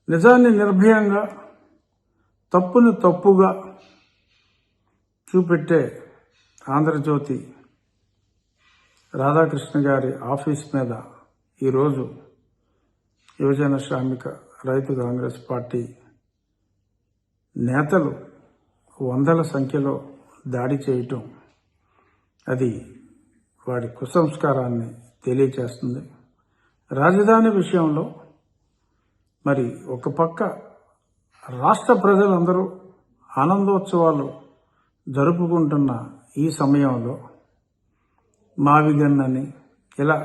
నిజాన్ని నిర్భయంగా, తప్పుని తప్పుగా చూపెట్టే ఆంధ్రజ్యోతి రాధాకృష్ణ గారి ఆఫీస్ మీద ఈరోజు యువజన శ్రామిక రైతు కాంగ్రెస్ పార్టీ నేతలు వందల సంఖ్యలో దాడి చేయటం అది వారి కుసంస్కారాన్ని తెలియచేస్తుంది. రాజధాని విషయంలో మరి ఒక పక్క రాష్ట్ర ప్రజలందరూ ఆనందోత్సవాలు జరుపుకుంటున్న ఈ సమయంలో మావిగన్నని ఇలా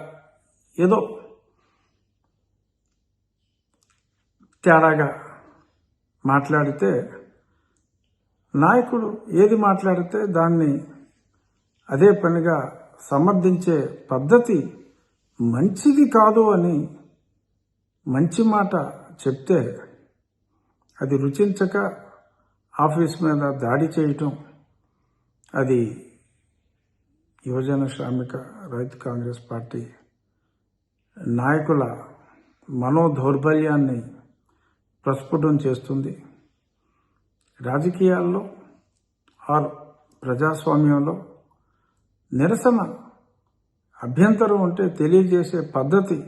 ఏదో తేడాగా మాట్లాడితే, నాయకుడు ఏది మాట్లాడితే దాన్ని అదే పనిగా సమర్థించే పద్ధతి మంచిది కాదు అని మంచి మాట చెప్తే అది రుచించక ఆఫీస్ మీద దాడి చేయటం అది యువజన శ్రామిక రైతు కాంగ్రెస్ పార్టీ నాయకుల మనోదౌర్బల్యాన్ని ప్రస్ఫుటం చేస్తుంది. రాజకీయాల్లో ఆర్ ప్రజాస్వామ్యంలో నిరసన అభ్యంతరం ఉంటే తెలియజేసే పద్ధతి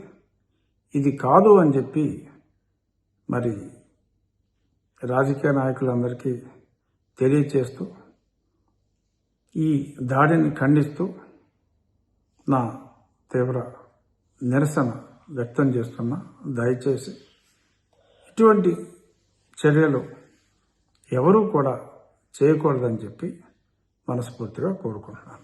ఇది కాదు అని చెప్పి మరి రాజకీయ నాయకులందరికీ తెలియచేస్తూ ఈ దాడిని ఖండిస్తూ నా తీవ్ర నిరసన వ్యక్తం చేస్తున్నా. దయచేసి ఇటువంటి చర్యలు ఎవరూ కూడా చేయకూడదని చెప్పి మనస్ఫూర్తిగా కోరుకుంటున్నాను.